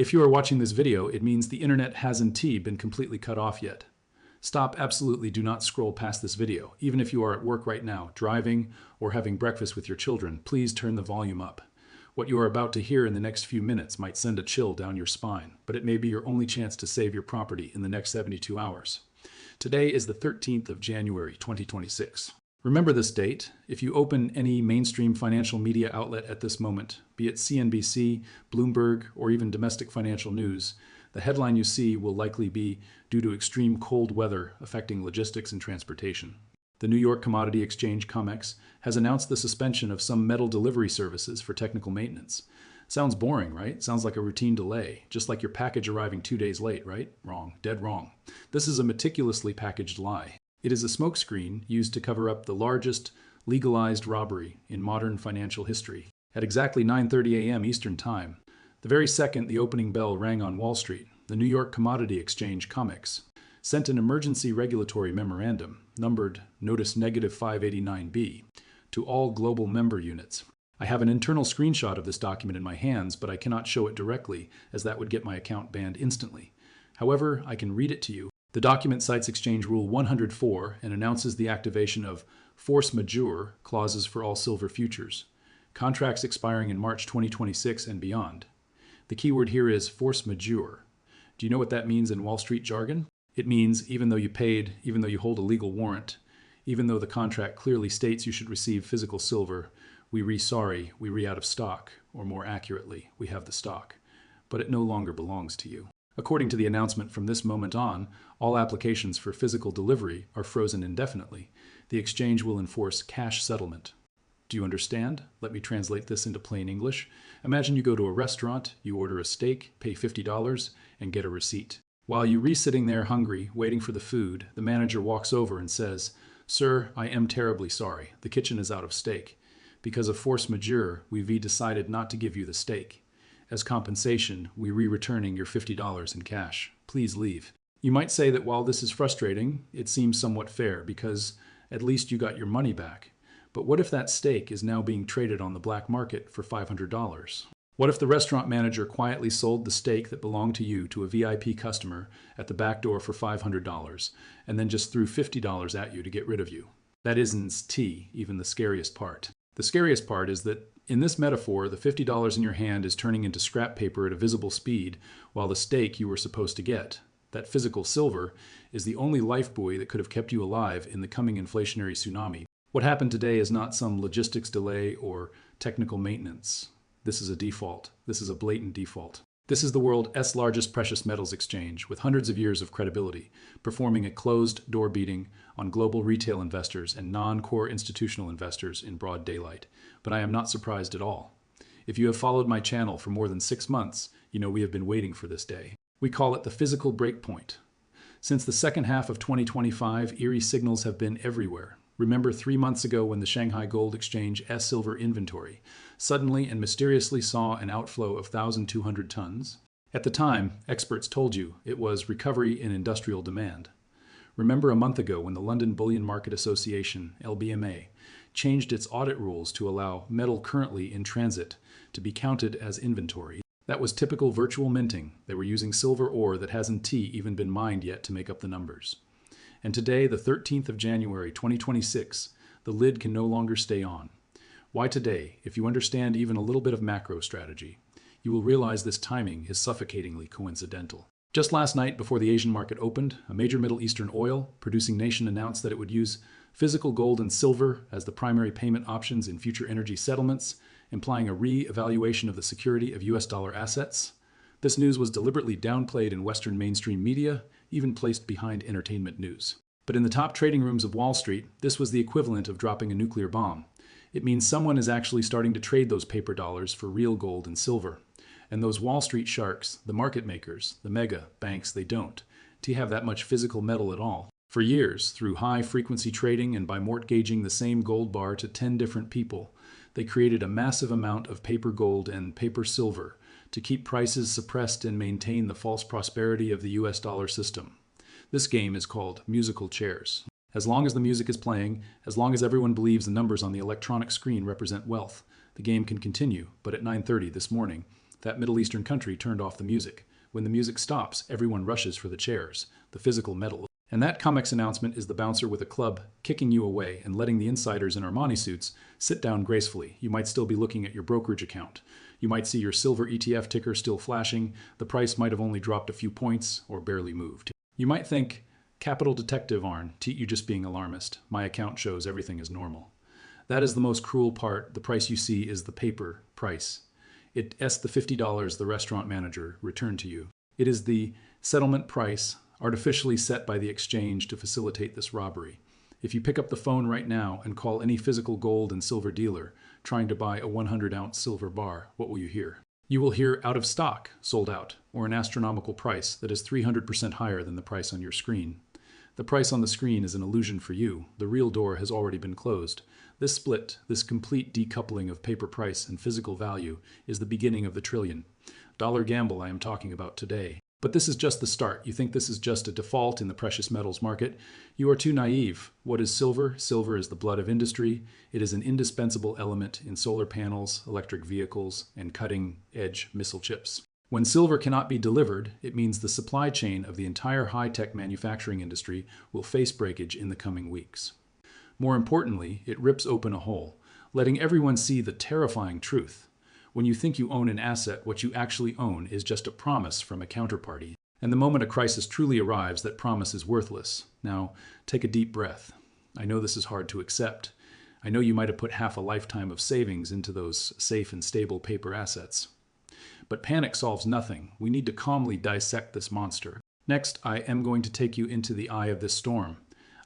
If you are watching this video, it means the internet hasn't been completely cut off yet. Stop, absolutely do not scroll past this video. Even if you are at work right now, driving, or having breakfast with your children, please turn the volume up. What you are about to hear in the next few minutes might send a chill down your spine, but it may be your only chance to save your property in the next 72 hours. Today is the 13th of January, 2026. Remember this date. If you open any mainstream financial media outlet at this moment, be it CNBC, Bloomberg, or even domestic financial news, the headline you see will likely be due to extreme cold weather affecting logistics and transportation. The New York Commodity Exchange, COMEX, has announced the suspension of some metal delivery services for technical maintenance. Sounds boring, right? Sounds like a routine delay, just like your package arriving 2 days late, right? Wrong, dead wrong. This is a meticulously packaged lie. It is a smokescreen used to cover up the largest legalized robbery in modern financial history. At exactly 9:30 a.m. Eastern Time, the very second the opening bell rang on Wall Street, the New York Commodity Exchange, COMEX, sent an emergency regulatory memorandum, numbered Notice Negative 589B, to all global member units. I have an internal screenshot of this document in my hands, but I cannot show it directly, as that would get my account banned instantly. However, I can read it to you. The document cites Exchange Rule 104 and announces the activation of Force Majeure clauses for all silver futures, contracts expiring in March 2026 and beyond. The keyword here is Force Majeure. Do you know what that means in Wall Street jargon? It means even though you paid, even though you hold a legal warrant, even though the contract clearly states you should receive physical silver, we re-out of stock, or more accurately, we have the stock, but it no longer belongs to you. According to the announcement, from this moment on, all applications for physical delivery are frozen indefinitely. The exchange will enforce cash settlement. Do you understand? Let me translate this into plain English. Imagine you go to a restaurant, you order a steak, pay $50, and get a receipt. While you're sitting there hungry, waiting for the food, the manager walks over and says, "Sir, I am terribly sorry. The kitchen is out of steak. Because of force majeure, we've decided not to give you the steak. As compensation, we're returning your $50 in cash. Please leave." You might say that while this is frustrating, it seems somewhat fair because at least you got your money back. But what if that steak is now being traded on the black market for $500? What if the restaurant manager quietly sold the steak that belonged to you to a VIP customer at the back door for $500 and then just threw $50 at you to get rid of you? That isn't even the scariest part. The scariest part is that in this metaphor, the $50 in your hand is turning into scrap paper at a visible speed, while the steak you were supposed to get, that physical silver, is the only lifebuoy that could have kept you alive in the coming inflationary tsunami. What happened today is not some logistics delay or technical maintenance. This is a default. This is a blatant default. This is the world's largest precious metals exchange, with hundreds of years of credibility, performing a closed-door beating on global retail investors and non-core institutional investors in broad daylight. But I am not surprised at all. If you have followed my channel for more than 6 months, you know we have been waiting for this day. We call it the physical breakpoint. Since the second half of 2025, eerie signals have been everywhere. Remember 3 months ago when the Shanghai Gold Exchange silver inventory suddenly and mysteriously saw an outflow of 1,200 tons? At the time, experts told you it was recovery in industrial demand. Remember a month ago when the London Bullion Market Association, LBMA, changed its audit rules to allow metal currently in transit to be counted as inventory? That was typical virtual minting. They were using silver ore that hasn't even been mined yet to make up the numbers. And today, the 13th of January, 2026, the lid can no longer stay on. Why today? If you understand even a little bit of macro strategy, you will realize this timing is suffocatingly coincidental. Just last night, before the Asian market opened, a major Middle Eastern oil-producing nation announced that it would use physical gold and silver as the primary payment options in future energy settlements, implying a re-evaluation of the security of US dollar assets. This news was deliberately downplayed in Western mainstream media, even placed behind entertainment news. But in the top trading rooms of Wall Street, this was the equivalent of dropping a nuclear bomb. It means someone is actually starting to trade those paper dollars for real gold and silver. And those Wall Street sharks, the market makers, the mega banks, they don't have that much physical metal at all. For years, through high-frequency trading and by mortgaging the same gold bar to 10 different people, they created a massive amount of paper gold and paper silver to keep prices suppressed and maintain the false prosperity of the US dollar system. This game is called musical chairs. As long as the music is playing, as long as everyone believes the numbers on the electronic screen represent wealth, the game can continue. But at 9:30 this morning, That Middle Eastern country turned off the music. When the music stops, everyone rushes for the chairs, the physical metal. And that COMEX announcement is the bouncer with a club kicking you away and letting the insiders in Armani suits sit down gracefully. You might still be looking at your brokerage account. You might see your silver ETF ticker still flashing. The price might have only dropped a few points or barely moved. You might think, Capital Detective Arn, you just being alarmist. My account shows everything is normal. That is the most cruel part. The price you see is the paper price. It's the $50 the restaurant manager returned to you. It is the settlement price artificially set by the exchange to facilitate this robbery. If you pick up the phone right now and call any physical gold and silver dealer trying to buy a 100-ounce silver bar, what will you hear? You will hear out of stock, sold out, or an astronomical price that is 300% higher than the price on your screen. The price on the screen is an illusion for you. The real door has already been closed. This split, this complete decoupling of paper price and physical value, is the beginning of the trillion-dollar gamble I am talking about today. But this is just the start. You think this is just a default in the precious metals market? You are too naive. What is silver? Silver is the blood of industry. It is an indispensable element in solar panels, electric vehicles, and cutting-edge missile chips. When silver cannot be delivered, it means the supply chain of the entire high-tech manufacturing industry will face breakage in the coming weeks. More importantly, it rips open a hole, letting everyone see the terrifying truth. When you think you own an asset, what you actually own is just a promise from a counterparty. And the moment a crisis truly arrives, that promise is worthless. Now, take a deep breath. I know this is hard to accept. I know you might have put half a lifetime of savings into those safe and stable paper assets. But panic solves nothing. We need to calmly dissect this monster. Next, I am going to take you into the eye of this storm.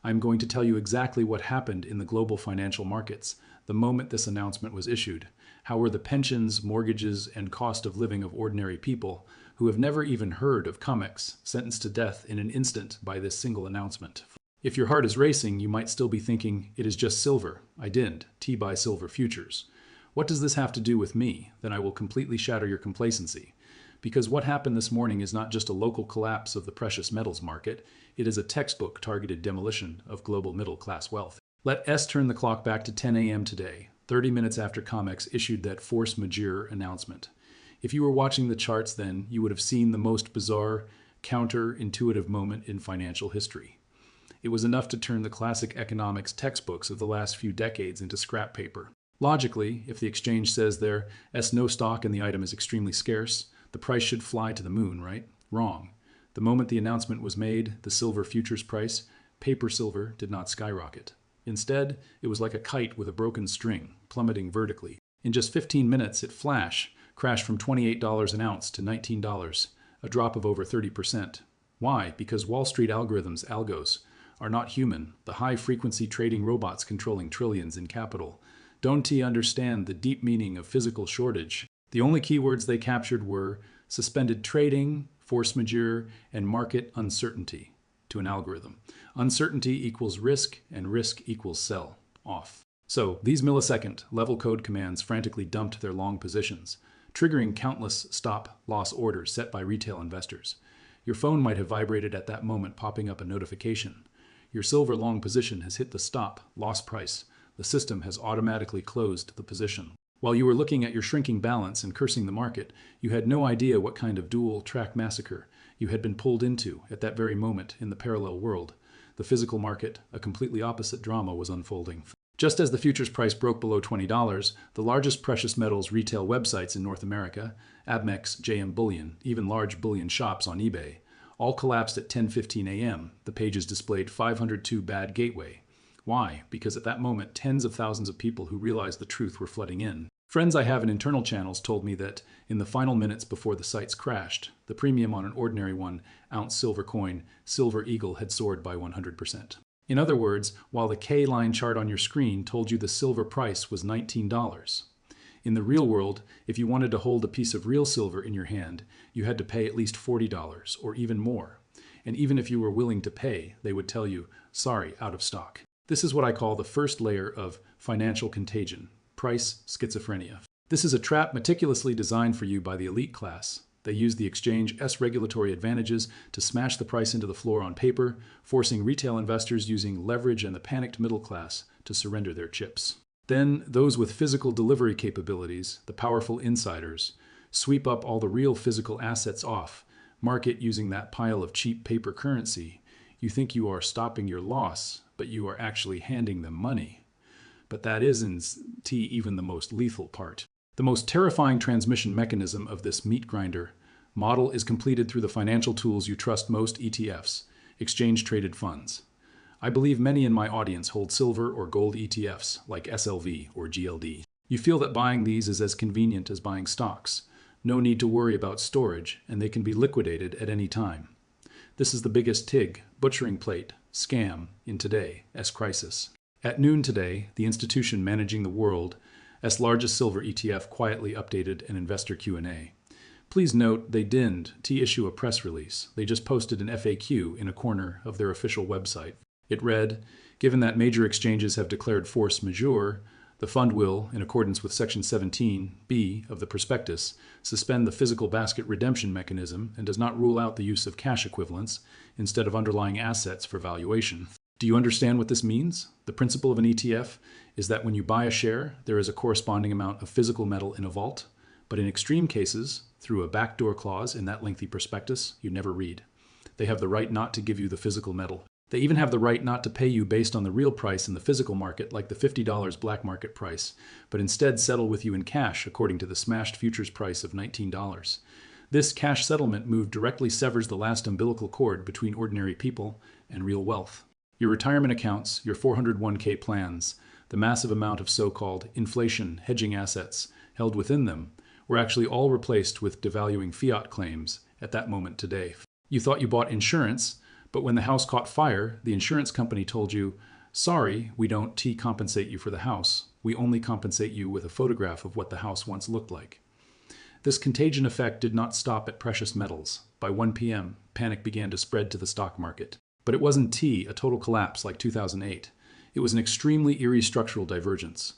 I'm going to tell you exactly what happened in the global financial markets the moment this announcement was issued. How were the pensions, mortgages, and cost of living of ordinary people, who have never even heard of COMEX, sentenced to death in an instant by this single announcement? If your heart is racing, you might still be thinking, it is just silver. I didn't. T-buy silver futures. What does this have to do with me? Then I will completely shatter your complacency. Because what happened this morning is not just a local collapse of the precious metals market, it is a textbook targeted demolition of global middle-class wealth. Let us turn the clock back to 10 a.m. today, 30 minutes after COMEX issued that Force Majeure announcement. If you were watching the charts then, you would have seen the most bizarre, counterintuitive moment in financial history. It was enough to turn the classic economics textbooks of the last few decades into scrap paper. Logically, if the exchange says there is no stock and the item is extremely scarce, the price should fly to the moon, right? Wrong. The moment the announcement was made, the silver futures price, paper silver, did not skyrocket. Instead, it was like a kite with a broken string, plummeting vertically. In just 15 minutes, it crashed from $28 an ounce to $19, a drop of over 30%. Why? Because Wall Street algorithms, algos, are not human, the high-frequency trading robots controlling trillions in capital. Don't understand the deep meaning of physical shortage. The only keywords they captured were suspended trading, force majeure, and market uncertainty to an algorithm. Uncertainty equals risk, and risk equals sell, off. So these millisecond level code commands frantically dumped their long positions, triggering countless stop-loss orders set by retail investors. Your phone might have vibrated at that moment, popping up a notification. Your silver long position has hit the stop-loss price. The system has automatically closed the position. While you were looking at your shrinking balance and cursing the market, you had no idea what kind of dual-track massacre you had been pulled into at that very moment in the parallel world. The physical market, a completely opposite drama, was unfolding. Just as the futures price broke below $20, the largest precious metals retail websites in North America, ABMEX, JM Bullion, even large bullion shops on eBay, all collapsed at 10:15 a.m. The pages displayed 502 bad gateway. Why? Because at that moment, tens of thousands of people who realized the truth were flooding in. Friends I have in internal channels told me that in the final minutes before the sites crashed, the premium on an ordinary 1-ounce silver coin, Silver Eagle, had soared by 100%. In other words, while the K-line chart on your screen told you the silver price was $19. In the real world, if you wanted to hold a piece of real silver in your hand, you had to pay at least $40 or even more. And even if you were willing to pay, they would tell you, sorry, out of stock. This is what I call the first layer of financial contagion, Price Schizophrenia. This is a trap meticulously designed for you by the elite class. They use the exchange's regulatory advantages to smash the price into the floor on paper, forcing retail investors using leverage and the panicked middle class to surrender their chips. Then, those with physical delivery capabilities, the powerful insiders, Sweep up all the real physical assets off. Mark it using that pile of cheap paper currency. You think you are stopping your loss, but you are actually handing them money. But that is in T even the most lethal part. The most terrifying transmission mechanism of this meat grinder model is completed through the financial tools you trust most: ETFs, exchange-traded funds. I believe many in my audience hold silver or gold ETFs like SLV or GLD. You feel that buying these is as convenient as buying stocks. No need to worry about storage, and they can be liquidated at any time. This is the biggest TIG, butchering plate, scam in today's crisis. At noon today, the institution managing the world's largest silver ETF quietly updated an investor Q&A. Please note they didn't issue a press release. They just posted an FAQ in a corner of their official website. It read, given that major exchanges have declared force majeure, the fund will, in accordance with Section 17(b) of the prospectus, suspend the physical basket redemption mechanism and does not rule out the use of cash equivalents instead of underlying assets for valuation. Do you understand what this means? The principle of an ETF is that when you buy a share, there is a corresponding amount of physical metal in a vault, but in extreme cases, through a backdoor clause in that lengthy prospectus you never read, they have the right not to give you the physical metal. They even have the right not to pay you based on the real price in the physical market, like the $50 black market price, but instead settle with you in cash according to the smashed futures price of $19. This cash settlement move directly severs the last umbilical cord between ordinary people and real wealth. Your retirement accounts, your 401k plans, the massive amount of so-called inflation hedging assets held within them were actually all replaced with devaluing fiat claims at that moment today. You thought you bought insurance, but when the house caught fire, the insurance company told you, sorry, we don't compensate you for the house. We only compensate you with a photograph of what the house once looked like. This contagion effect did not stop at precious metals. By 1 p.m., panic began to spread to the stock market. But it wasn't a total collapse like 2008. It was an extremely eerie structural divergence.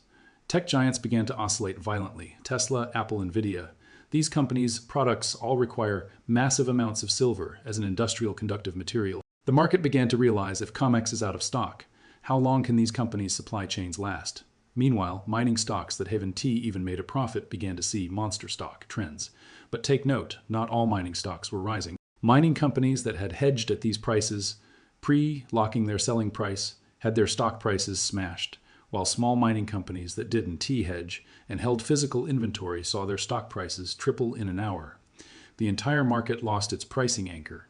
Tech giants began to oscillate violently. Tesla, Apple, Nvidia. These companies' products all require massive amounts of silver as an industrial conductive material. The market began to realize if COMEX is out of stock, how long can these companies' supply chains last? Meanwhile, mining stocks that haven't even made a profit began to see monster stock trends. But take note, not all mining stocks were rising. Mining companies that had hedged at these prices, pre-locking their selling price, had their stock prices smashed, while small mining companies that didn't hedge and held physical inventory saw their stock prices triple in an hour. The entire market lost its pricing anchor.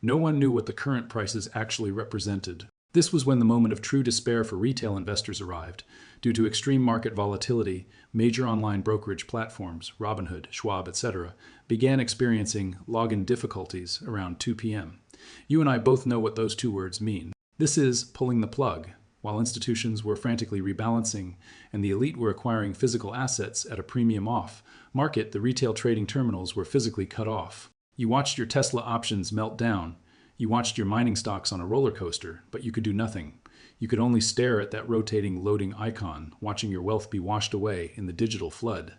No one knew what the current prices actually represented. This was when the moment of true despair for retail investors arrived. Due to extreme market volatility, major online brokerage platforms, Robinhood, Schwab, etc., began experiencing login difficulties around 2 p.m. You and I both know what those two words mean. This is pulling the plug. While institutions were frantically rebalancing and the elite were acquiring physical assets at a premium off market, the retail trading terminals were physically cut off. You watched your Tesla options melt down. You watched your mining stocks on a roller coaster, but you could do nothing. You could only stare at that rotating, loading icon, watching your wealth be washed away in the digital flood.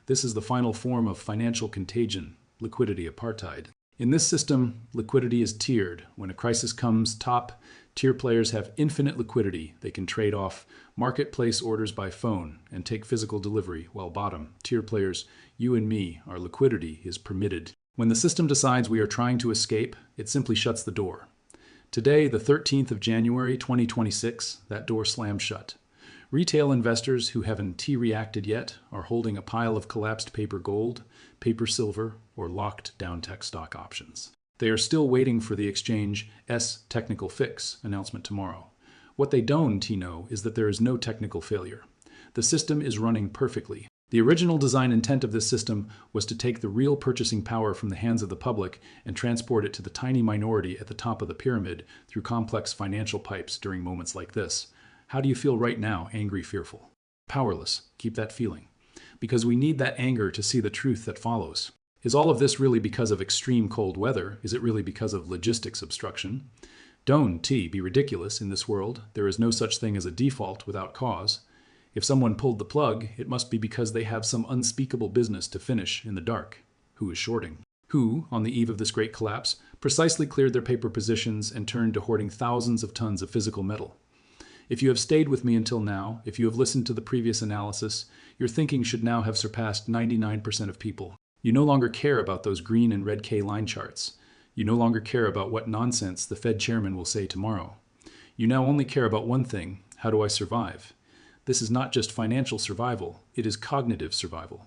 This is the final form of financial contagion, liquidity apartheid. In this system, liquidity is tiered. When a crisis comes, top tier players have infinite liquidity. They can trade off marketplace orders by phone and take physical delivery, while bottom tier players, you and me, our liquidity is permitted. When the system decides we are trying to escape, it simply shuts the door. Today, the 13th of January, 2026, that door slams shut. Retail investors who haven't reacted yet are holding a pile of collapsed paper gold, paper silver, or locked down tech stock options. They are still waiting for the exchange's technical fix announcement tomorrow. What they don't know is that there is no technical failure. The system is running perfectly. The original design intent of this system was to take the real purchasing power from the hands of the public and transport it to the tiny minority at the top of the pyramid through complex financial pipes during moments like this. How do you feel right now, angry, fearful? Powerless. Keep that feeling. Because we need that anger to see the truth that follows. Is all of this really because of extreme cold weather? Is it really because of logistics obstruction? Don't be ridiculous in this world. There is no such thing as a default without cause. If someone pulled the plug, it must be because they have some unspeakable business to finish in the dark. Who is shorting? Who, on the eve of this great collapse, precisely cleared their paper positions and turned to hoarding thousands of tons of physical metal. If you have stayed with me until now, if you have listened to the previous analysis, your thinking should now have surpassed 99% of people. You no longer care about those green and red K line charts. You no longer care about what nonsense the Fed chairman will say tomorrow. You now only care about one thing: how do I survive? This is not just financial survival, it is cognitive survival.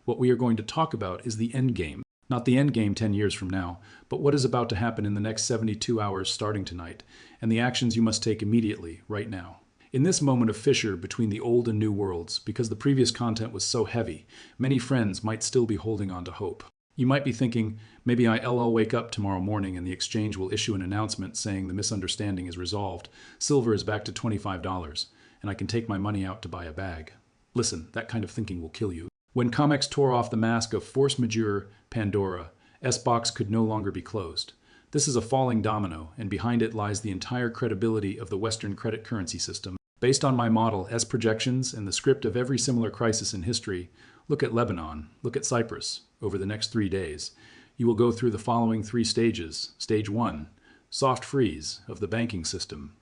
What we are going to talk about is the end game. Not the end game 10 years from now, but what is about to happen in the next 72 hours starting tonight, and the actions you must take immediately, right now. In this moment of fissure between the old and new worlds, because the previous content was so heavy, many friends might still be holding on to hope. You might be thinking, maybe I'll wake up tomorrow morning and the exchange will issue an announcement saying the misunderstanding is resolved, silver is back to $25, and I can take my money out to buy a bag. Listen, that kind of thinking will kill you. When COMEX tore off the mask of Force Majeure Pandora, S-Box could no longer be closed. This is a falling domino, and behind it lies the entire credibility of the Western credit currency system. Based on my model, S projections, and the script of every similar crisis in history, look at Lebanon, look at Cyprus, over the next 3 days. You will go through the following 3 stages. Stage 1, soft freeze of the banking system.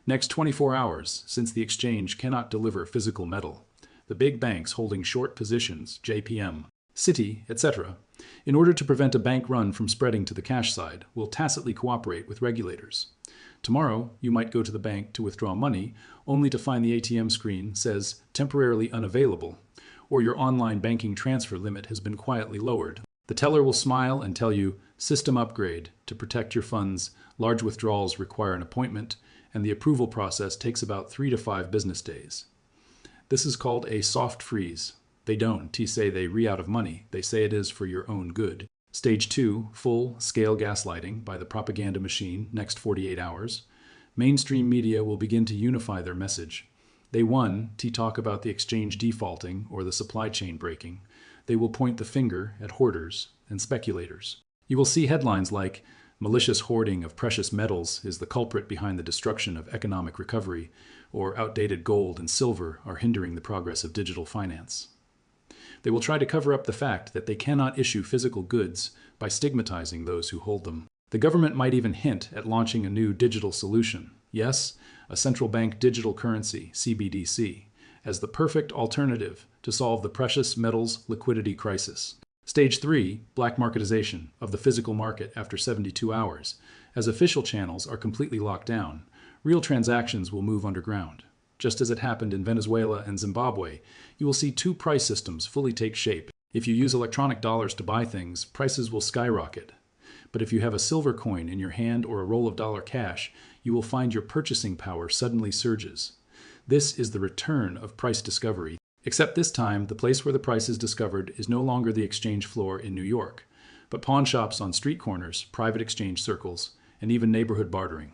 Next 24 hours, since the exchange cannot deliver physical metal. The big banks holding short positions, JPM, Citi, etc., in order to prevent a bank run from spreading to the cash side, will tacitly cooperate with regulators. Tomorrow, you might go to the bank to withdraw money, only to find the ATM screen says temporarily unavailable, or your online banking transfer limit has been quietly lowered. The teller will smile and tell you, system upgrade. To protect your funds, large withdrawals require an appointment, and the approval process takes about 3 to 5 business days. This is called a soft freeze. They don't say they re-out of money. They say it is for your own good. Stage 2, full-scale gaslighting by the propaganda machine, next 48 hours. Mainstream media will begin to unify their message. They talk about the exchange defaulting or the supply chain breaking. They will point the finger at hoarders and speculators. You will see headlines like, malicious hoarding of precious metals is the culprit behind the destruction of economic recovery, or outdated gold and silver are hindering the progress of digital finance. They will try to cover up the fact that they cannot issue physical goods by stigmatizing those who hold them. The government might even hint at launching a new digital solution. Yes, a central bank digital currency, CBDC, as the perfect alternative to solve the precious metals liquidity crisis. Stage 3, black marketization of the physical market after 72 hours. As official channels are completely locked down, real transactions will move underground. Just as it happened in Venezuela and Zimbabwe, you will see 2 price systems fully take shape. If you use electronic dollars to buy things, prices will skyrocket. But if you have a silver coin in your hand or a roll of dollar cash, you will find your purchasing power suddenly surges. This is the return of price discovery. Except this time, the place where the price is discovered is no longer the exchange floor in New York, but pawn shops on street corners, private exchange circles, and even neighborhood bartering.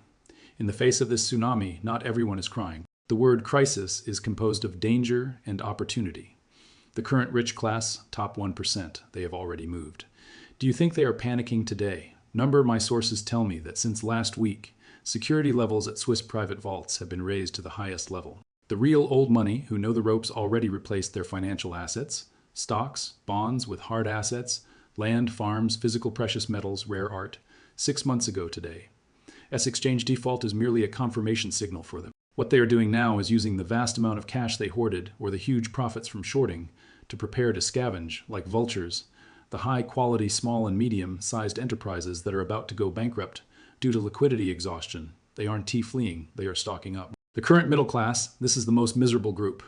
In the face of this tsunami, not everyone is crying. The word crisis is composed of danger and opportunity. The current rich class, top 1%, they have already moved. Do you think they are panicking today? My sources tell me that since last week, security levels at Swiss private vaults have been raised to the highest level. The real old money who know the ropes already replaced their financial assets, stocks, bonds with hard assets, land, farms, physical precious metals, rare art, 6 months ago today. S-exchange default is merely a confirmation signal for them. What they are doing now is using the vast amount of cash they hoarded or the huge profits from shorting to prepare to scavenge, like vultures, the high-quality small and medium-sized enterprises that are about to go bankrupt due to liquidity exhaustion. They aren't fleeing, they are stocking up. The current middle class, this is the most miserable group.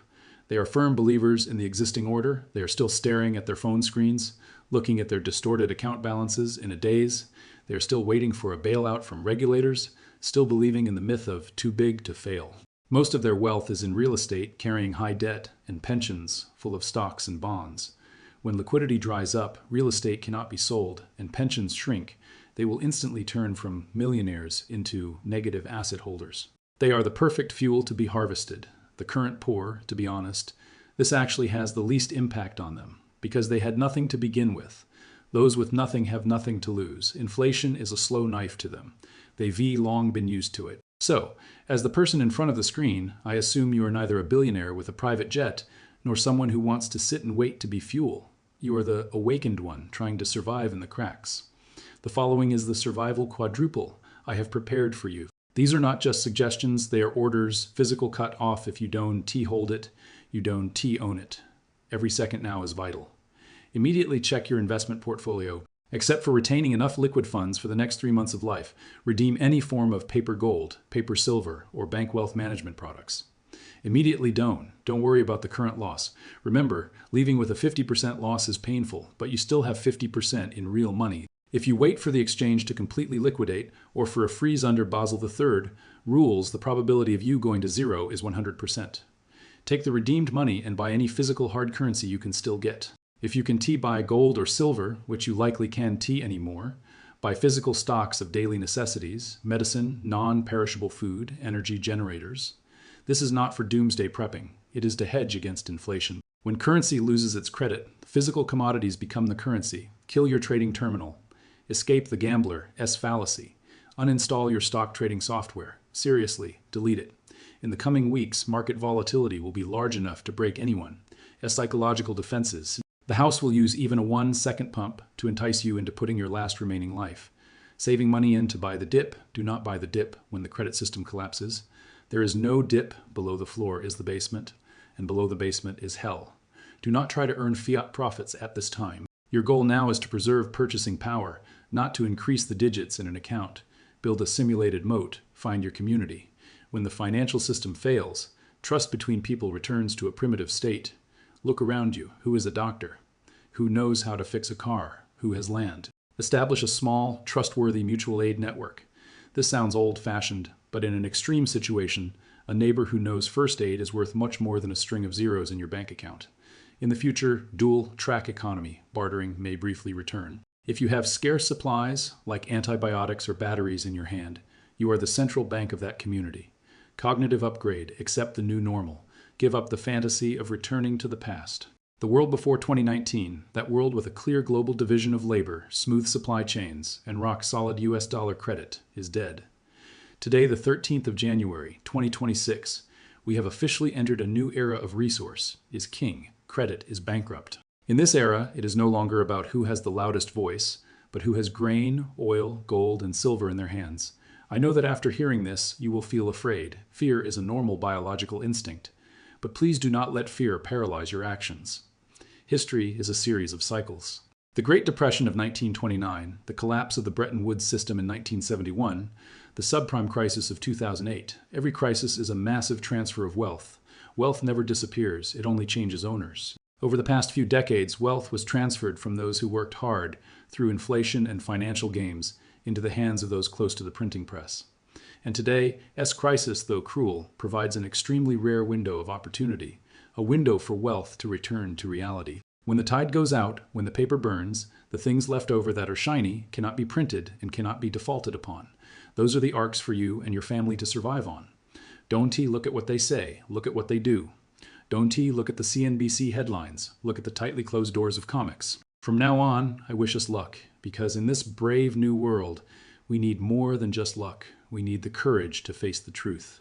They are firm believers in the existing order. They are still staring at their phone screens, looking at their distorted account balances in a daze. They are still waiting for a bailout from regulators, still believing in the myth of too big to fail. Most of their wealth is in real estate carrying high debt and pensions full of stocks and bonds. When liquidity dries up, real estate cannot be sold, and pensions shrink. They will instantly turn from millionaires into negative asset holders. They are the perfect fuel to be harvested. The current poor, to be honest, this actually has the least impact on them, because they had nothing to begin with. Those with nothing have nothing to lose. Inflation is a slow knife to them. They've long been used to it. So, as the person in front of the screen, I assume you are neither a billionaire with a private jet, nor someone who wants to sit and wait to be fuel. You are the awakened one, trying to survive in the cracks. The following is the survival quadruple I have prepared for you. These are not just suggestions, they are orders, physical cut off if you don't hold it, you don't own it. Every second now is vital. Immediately check your investment portfolio. Except for retaining enough liquid funds for the next 3 months of life, redeem any form of paper gold, paper silver, or bank wealth management products. Immediately don't. Don't worry about the current loss. Remember, leaving with a 50% loss is painful, but you still have 50% in real money. If you wait for the exchange to completely liquidate, or for a freeze under Basel III rules, the probability of you going to zero is 100%. Take the redeemed money and buy any physical hard currency you can still get. If you can buy gold or silver, which you likely can't anymore, buy physical stocks of daily necessities, medicine, non-perishable food, energy generators. This is not for doomsday prepping. It is to hedge against inflation. When currency loses its credit, physical commodities become the currency. Kill your trading terminal. Escape the gambler's fallacy. Uninstall your stock trading software. Seriously, delete it. In the coming weeks, market volatility will be large enough to break anyone. As psychological defenses, the house will use even a 1-second pump to entice you into putting your last remaining life. Saving money in to buy the dip, do not buy the dip when the credit system collapses. There is no dip, below the floor is the basement, and below the basement is hell. Do not try to earn fiat profits at this time. Your goal now is to preserve purchasing power, not to increase the digits in an account. Build a simulated moat, find your community. When the financial system fails, trust between people returns to a primitive state. Look around you. Who is a doctor? Who knows how to fix a car? Who has land? Establish a small, trustworthy mutual aid network. This sounds old-fashioned, but in an extreme situation, a neighbor who knows first aid is worth much more than a string of zeros in your bank account. In the future, dual-track economy, bartering may briefly return. If you have scarce supplies, like antibiotics or batteries in your hand, you are the central bank of that community. Cognitive upgrade, accept the new normal. Give up the fantasy of returning to the past. The world before 2019, that world with a clear global division of labor, smooth supply chains, and rock-solid US dollar credit, is dead. Today, the 13th of January, 2026, we have officially entered a new era of resource is king, credit is bankrupt. In this era, it is no longer about who has the loudest voice, but who has grain, oil, gold, and silver in their hands. I know that after hearing this, you will feel afraid. Fear is a normal biological instinct. But please do not let fear paralyze your actions. History is a series of cycles. The Great Depression of 1929, the collapse of the Bretton Woods system in 1971, the subprime crisis of 2008. Every crisis is a massive transfer of wealth. Wealth never disappears, it only changes owners. Over the past few decades, wealth was transferred from those who worked hard through inflation and financial games into the hands of those close to the printing press. And today, crisis, though cruel, provides an extremely rare window of opportunity, a window for wealth to return to reality. When the tide goes out, when the paper burns, the things left over that are shiny cannot be printed and cannot be defaulted upon. Those are the arcs for you and your family to survive on. Don't look at what they say, look at what they do. Don't look at the CNBC headlines, look at the tightly closed doors of COMEX. From now on, I wish us luck, because in this brave new world, we need more than just luck. We need the courage to face the truth.